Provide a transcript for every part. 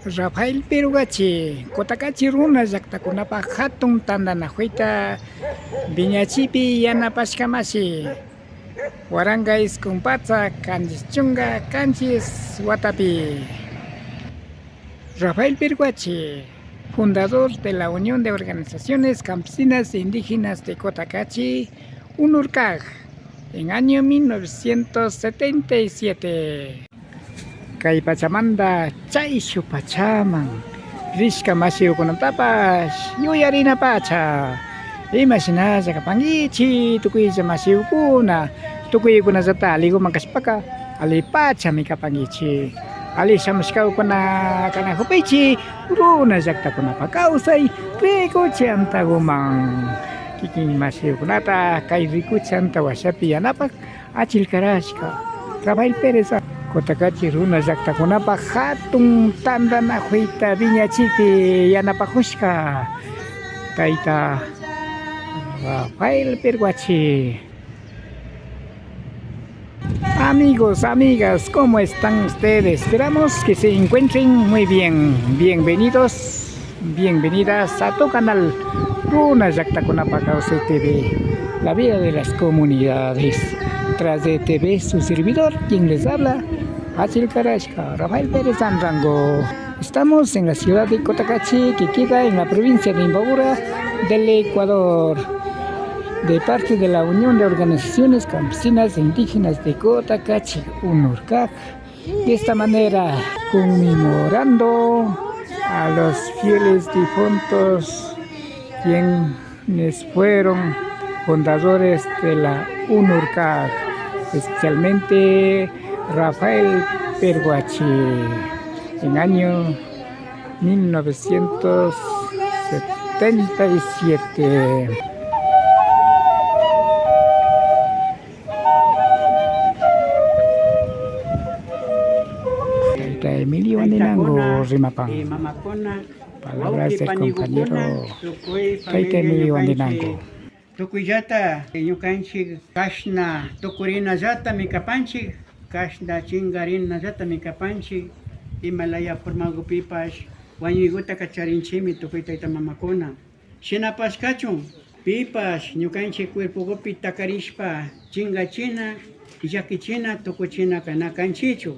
Rafael Perugachi, Kotakachi runa llaqtakunapa hatun tandanajuita Viñachipi yanapashkamasi. Waranga iskumpatza kanchis chunga kanchis watapi. Rafael Perugachi, fundador de la Unión de Organizaciones Campesinas e Indígenas de Cotacachi, Unurcaj, en año 1977. Kay Pachamanda chayshu pachaman rishka masiyukunatapash yuyarina pacha imashinalla kapankichik tukuylla masiyukuna tukuykunallata aliguman kashpaka ali pachami kapankichik ali shamushkakuna kanajupichik runa llaqtakunapa kawsay rikuchantakuman kikin masiyukunata kay rikuchanta washapi yanapak achilkarashka Rafael Pérez Cotacachi runa llaqtakunapa hatun tandanajuita Viñachipi yanapakushka tayta Rafael Perugachi. Amigos, amigas, ¿cómo están ustedes? Esperamos que se encuentren muy bien. Bienvenidos, bienvenidas a tu canal Runa Llaqtakunapa Kawsay TV, la vida de las comunidades. Tras de TV, su servidor, quien les habla, Achilkarashka, Rafael Pérez Anrango. Estamos en la ciudad de Cotacachi, que queda en la provincia de Imbabura del Ecuador, de parte de la Unión de Organizaciones Campesinas e Indígenas de Cotacachi, UNURCAC. De esta manera, conmemorando a los fieles difuntos, quienes fueron fundadores de la UNURCAC, especialmente Rafael Perugachi, en año 1977. Emilio Andinango Rimapán. Palabras del compañero Taita Emilio Andinango. Tukuyata ñukanchik kashna tukurinallata mikapanchik, kashna chingarinallata mikapanchik, Himalaya purmagupipash wañuykuta kacharinchimi tukuy tayta mamakuna. Shinapash kachun pipash ñukanchik cuerpukupi takarishpa chingachina, llakichina, tukuchina kanakanchichu.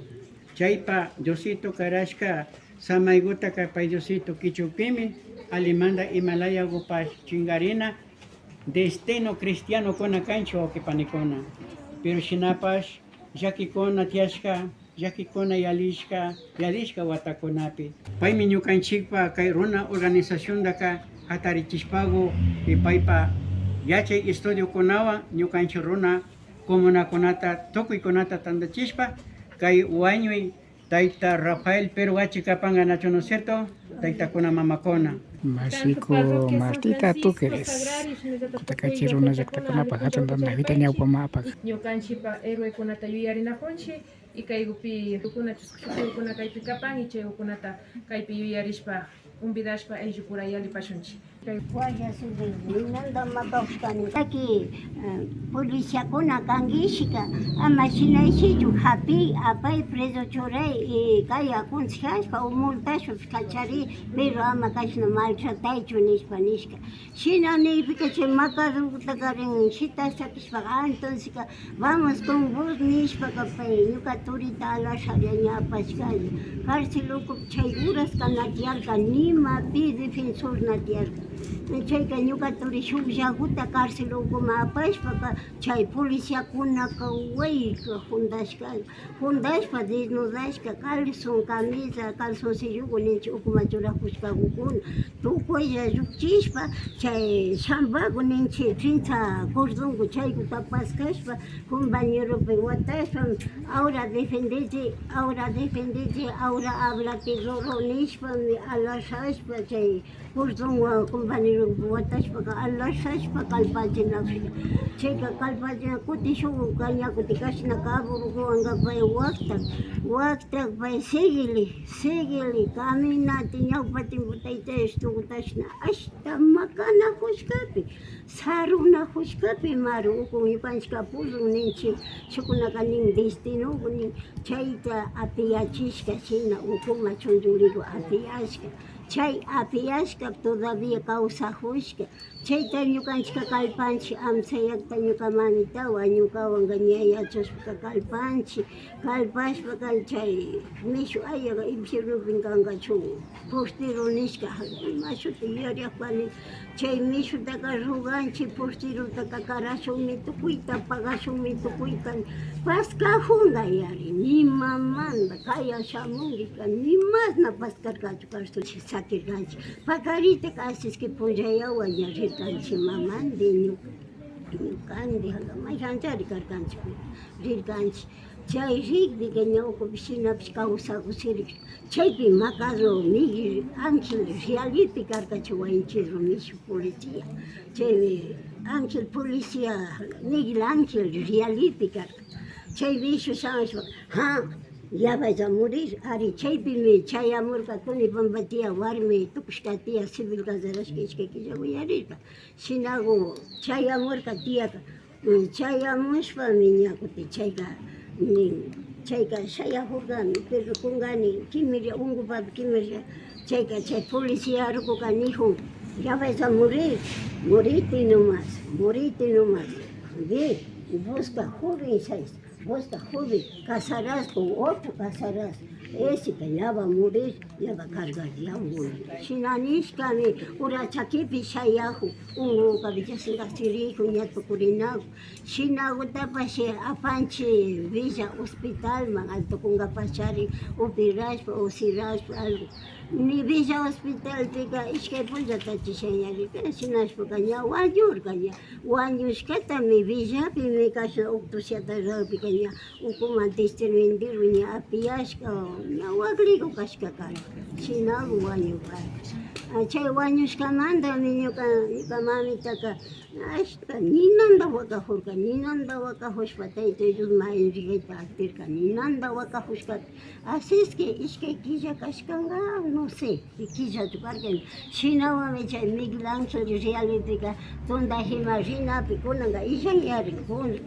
Chaypa Diosito karashka samaykuta kapay Diosito kichupimi alimanda Himalaya gupash chingarina destino cristiano kona kancho o panikona. Pero shinapash yakikona tiashka, yakikona yalishka watakunapi. Paymi ñukanchikpa kay runa organización daka hatarichishpagu y paypa yachay estudio kunawan ñukanchik runa comunakunata tukuykunata tandachishpa kay wañuy tayta Rafael Perugachi kapanga nacho, ¿no es cierto? Tayta kuna mamakona. Masico Martita Túqueres. Cotacachi runa llaqtakunapa hatun tandanajuita ñawpamapa. Ñukanchipa héroekunata yuyarinakunchi y kaygupi kuna chusqukuna kaypi kapan y chaykunata kaypi yuyarishpa umbidashpa ayllupura yalipashunchi. Aquí policiakuna kankishka ama shinaysichu hapi apay preso churay kay aconsejashpa o multashpa kachari pero ama kashna maltrataychu nishka shina nipika chay makarutakarin shitashakishpa entonces vamos con vos nishpa kapay ñuka turita alasharia ñapashkalla carcelukup chay uras kanatiarka nimapi defensor natiarka chayka ñuka turi shuk llaguta carcelukuma apashpa chay policiakunaka wayka fundashpa desnudashka calzon camisa calzoncilluku ninchik ukuma churakushkakukuna tukuylla llukchishpa chay chambaku ninchik trinza cordonku chaykuta paskashpa compañeropi watashpa ahora defendece ahora habla terror nishpami alashashpa chay cordon compañero watashpa alashashpa kalpachinapi chayka kalpachina kuti shuk kañakuti kashna kaburkuwanka pay wakta pay seguili caminati ñawpatimpu taytayash tukutashna ashta makanakushkapi sarunakushkapi maru ukun ñukanchika pulun ninchik shukunaka nin destinoku nin chayta apiyachishka shina ukuma chunchulliku apiyashka chay apiyashka todavía kawsajushka chayta ñukanchika kallpanchik amsayakta ñuka mamitawa ñukawan ñayachushpa kallpanchik kallpashpa chay mishu ayaga infiernupi kankachu postero nishka imashuti yuyarikpani chay mishutaka ruganchik posterotaka karashunmi tukuyta pagashunmi tukuyta paskajunga yari nimamanta kaya shamunguika nimasna paskarkachu karsuchik sakirkanchik pakarita kasiski punllayawan ña rirkanchik mamandi ñukandi mayjanchari karkanchik rirkanchik chay rikdika ñawkupi shinapish kawsakusirka chaypi Macado Miguel Ángel Reality karkachu waynchirru mishu policía chay Ángel Policía Miguel Ángel Reality karka chay mishu shamashpa ya vais a morir ari chaypimi chayamurka Tunipamba tiya warmi tukushka tiya civil casarashka ishkaykilla uyarirka shinagu chayamurka tiyaka chayamushpami ñakuti chayka shayajurkani pero kungani kimirya unkupapi kimirya chayka chay policía rukuka nijun ya vais a morir morite nomás ve busca joven seis busca joven casarás con otro casarás ese que ya va a morir ya va a cargar ya morir shinanishkami urachakipi shayaju unguka villasingasirijo ñatukurinaku shinagutapashi apanchi villa hospital man altokunkapachari operashpa o sirashpa algo ni villa hospital tika ishkay punllata chishañarika shinashpaka ña wañurka ña wañushkatami villapi mi kasha octusiatarapika ña ukuman distribuidiru ña apiyashka ña wakliku kashka kani shinagu wañukarka chay wañushkamantami ñuka mamitaka ashta ninanta wakajushpa taytay Dios mayan rikayta atirka ninanta wakajushka así es que ishkay killa kashkanga no sé killachu karkan shinawami chay Miguel Ángel Reality tunda hima rinapi kunanga illayarin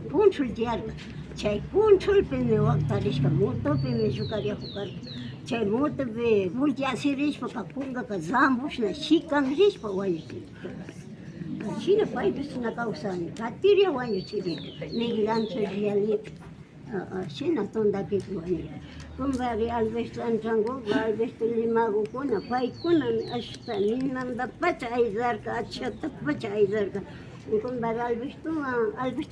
punchul tiyarka chay punchulpimi waktarishka motopimi llukaryajukarka chay motopi volteasirishpa kunkaka zambushna shikanrishpa wañuchirka shina paypis na kawsani katirya wañuchirika Miguel Ángel Reality shina tundakita wañurka kumbari Alberto Antrangoqa Alberto Limagukuna paykunami ashta ninantapacha ayllarka achatapacha ayllarka kumbari Alberto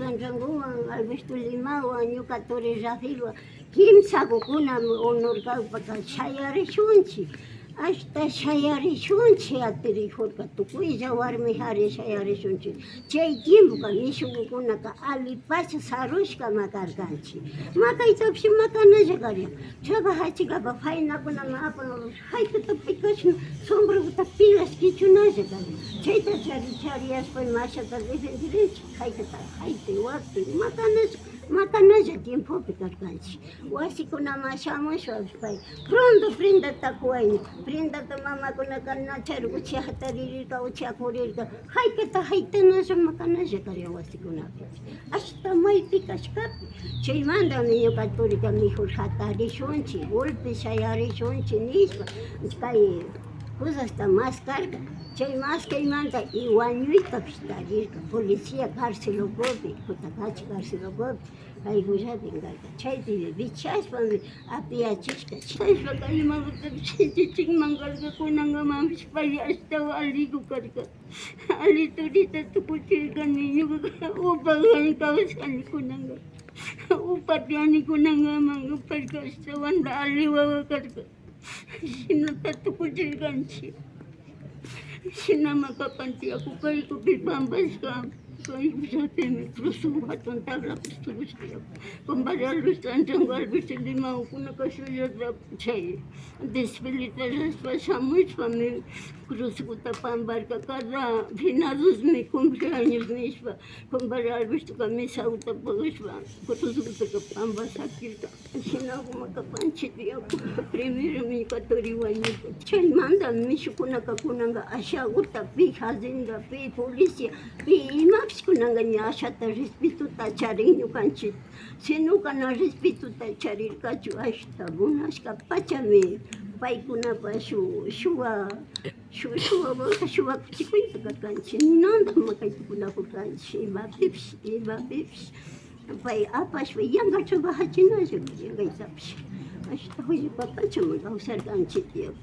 Antrangowan Alberto Limawan ñuka Torres Rafaelwan kimsakukunami honurkawpaka shayarishunchik ashta shayarishunchik atirijurka tukuylla warmi hari shayarishunchik chay tiempoka nishukukunaka alipacha sarushka makarkanchik makaytapish makanalla karyan trabajachikapa faynakunama apan haykata pikashna sombrota pilas kichunalla karyan chayta chariyashpa mashata defendirinchik haykata haytay wakti makanalla tiempopi karkanchik wasikunama shamushpapish pay pronto prendata kuwayni prendata mamakunaka nachari uchiyata ririrka uchiyakurirka haykata haytanalla makanalla karyan wasikunapi ashta maypi kashkapi chaymantami ñuka turika mejor hatarishunchik golpe shayarishunchik nishpa kay cosasta más carga chay maskaymanta y wañuytapish tarirka policía carcelopi kutakachi carcelopi kaykullapi karka chaypi bichashpami apiyachishka chaypaka imamutapish chichikman karka kunankamamish pay ashtawa aliku karka aliturita tukuchirkani ñuka upakani kawsani kunanka upatiani kunankamanka payka ashtawanta aliwawa karka shinata tukuchirkanchik shinamakapantiyaku kayku pilpambashka kaykusapimi crusun hatun tablapis tukushkayaku kumbari Alberto Antrango Alberto Limagukuna kashuyata chay desfilita rashpa shamushpami cruzkuta pambarka cada finadosmi cumpleaños nishpa kumbari Albertoka misauta pagashpa cruzkutaka pamba sakirka shinagumakapanchikyaku primero ñuka turi wañurka chaymanta mishukunaka kunanka ashaguta pi hacienda pi policía pi imapish kunanganya ashata respeto ta charinyo kanchit. Sino ka na respeto ta charir kachu ashta bunashka pachame. Paikuna pa shuwa kuchikuita ka kanchi. Ninanda makaitukuna ko kanchi. Iba pips. Pai apas yanga chuba hachina yanga itapsi. Ashta hoy papacha magausar kanchi tiyo.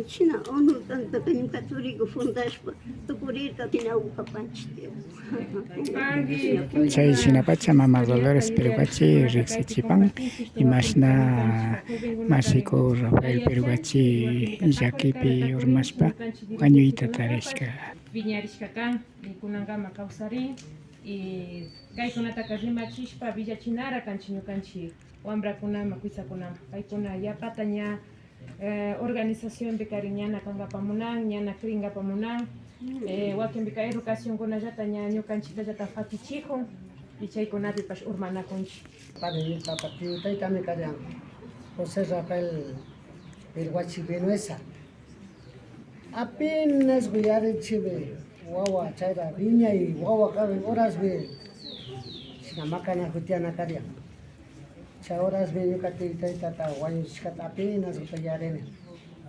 China onu tanto kanyang Katoliko fundaspa tukurir ka tinawag ka panchi tiyo. Chay sinapacha Mama Dolores Perugachi Rixichipang Imashna Masiko Rafael Perugachi Yakipi Urmaspa Wañuita Tareshka Viñarishka kan kunanga makausari y kaykunata rimachishpa villachinara kanchi ñukanchik wambrakuna makuisakuna paykuna yapata ña organización becari ñana kangapamunan ñana kringapamunan wakin bika educación kunallata ña ñukanchitallata fatichijun y chaykunapipash urmanakunchik. Padre partido taytami karyan José Rafael Perugachi Benuesa apenas guyarichibe wawa chayra viña y wawa cabe horas be sinamakana jutiana karyan chay horas be ñukati taytata wañuchishkata apenas gutayarene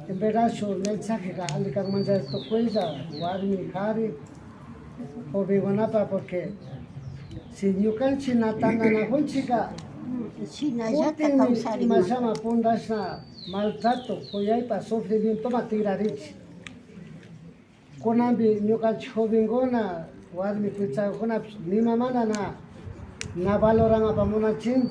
en verdad su mensaje ka alikan mancha tokuella warmi kari jovengonapa porque si ñukanchi natananakunchika Sinallata Putin kausarima. masama pundasna maltrato kuyaypa sufrimiento matirarichi kunambi ñukanchi jovengona warmi kuchakunapish nima mana na valoran apamunachin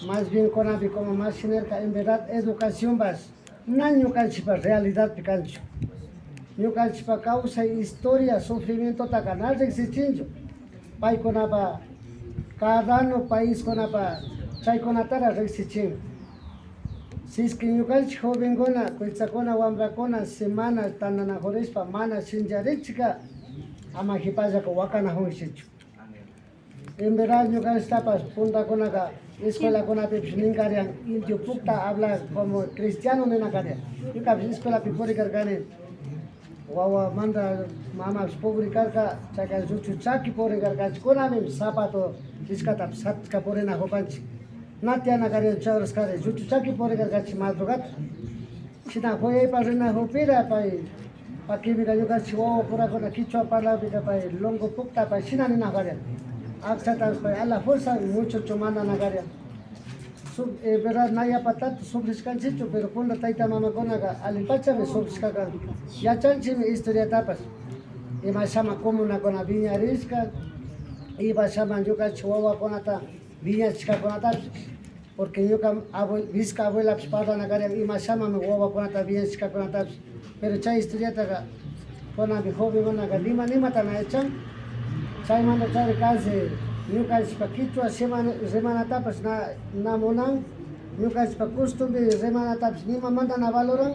más bien kunambi como más sinerca en verdad educación bas na ñukanchipa realidad picancho ñukanchipa causa historia sufrimiento takanal exichincho paykunapa cada año país kunapa chaykunatara riksichin si es que ñukanchik jovenguna kuichakuna wambrakuna semana tananakurishpa mana shincharichika ama hipallaka wakanajunchichu en verdad ñukanchiktapas puntakunaka escuelakunapipish ninkaryan indio pukta habla como cristiano ninakaryan ñukapish escuelapi purikarkani wawa manda mamapish purikarka chayka lluchuchaki purikarkanchik kunapipish zapato iskata satka purinajukanchik natianakaryan chawras kari lluchuchaki purikarkanchik madrugata china joyaypa rinajupira pay pakimika ñukanchik wawa purakuna kichwa parlapika pay longo pukta pay china ninakaryan aksatapish pay a la fuerza mucho mandanakaryan verdad nayapa tanto sufrishkanchichu pero punda tayta mamakunaqa alipachami sufrishkakan yachanchimi historiatapas imashama comunakuna viñarishka imashama ñukanchik wawakunata viñachishkakunatapish porque ñuka visca abuelapish parlanakaryan imashamami wawakunata viñachishkakunatapish pero chay historiataqa kunanpi jovenkunaqa nimatana yachan chaymanta chari casi ñukanchikpa kichwa semanatapish na munan ñukanchikpa costumbre semanatapish nimamanta na valoran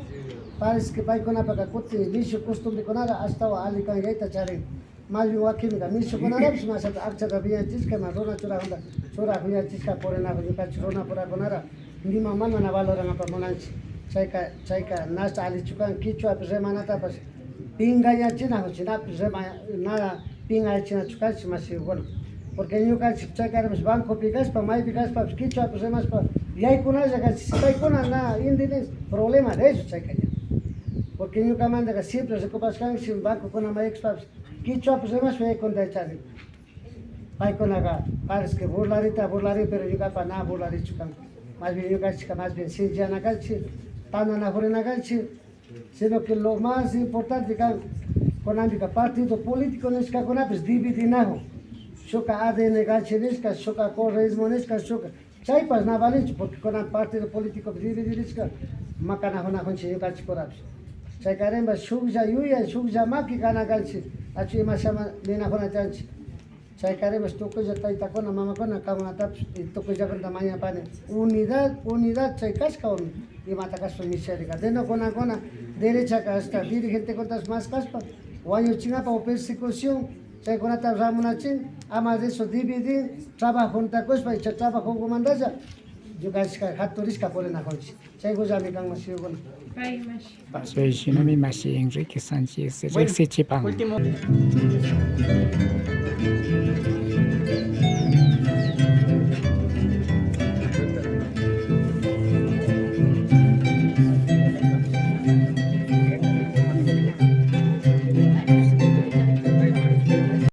parece que paykunapaka kuti mishu costumbrekunata ashtawan allikanllata charin más bien wakimika mishukunarapish mashata akchata viñachishka ima runa churaq viñachishka purinapi ñukanchik runa purakunara nimamanta na valoran apamunanchik chayka nashta allichukan kichwapi remanatapish pingañachinajun chinapi na pingañachinachukanchik mashikuna porque ñukanchik chaykaramish bancopi kashpa maypi kashpa kichwapi rimashpa yaykunalla kanchik paykuna na indines problema de ellos chayka ña porque ñukamantaka siempre recupashkanchik bancokuna maykuspapish kichwapi rimashpa yaykunata charin paykunaqa parece que burlari pero ñukapa na burlarichu kan más bien ñukanchikka más bien shinchanakanchik tananakurinakanchik sino que lo más importante kan kunanpika partido político nishkakunapish dividinajun shuka ADN ganchi nishka, shuka correísmo nishka, shuka chaypas na valichu porque kunan partido político dividirishka makanajunajunchik ñukanchikurapish chaykarinpas shuklla yuyay shuklla maki kanakanchik achu imashama ninajunachanchik chaykarinpas tukuylla taytakuna mamakuna kamunatapish tukuyllakunata mañapani unidad chay kashkawan imata kashpa misharika deno kunakuna derechaka hasta dirigentekunatapish mas kashpa wañuchinapa o persecución chaykunata ramunachin ama de eso dividir trabajo juntakushpa y chay trabajokumantalla ñukanchikka haturishka purinajunchik chaykullami kan masiyukuna Paymash. Paso Shinami Mashi Enrique Sánchez Rixichipang Último.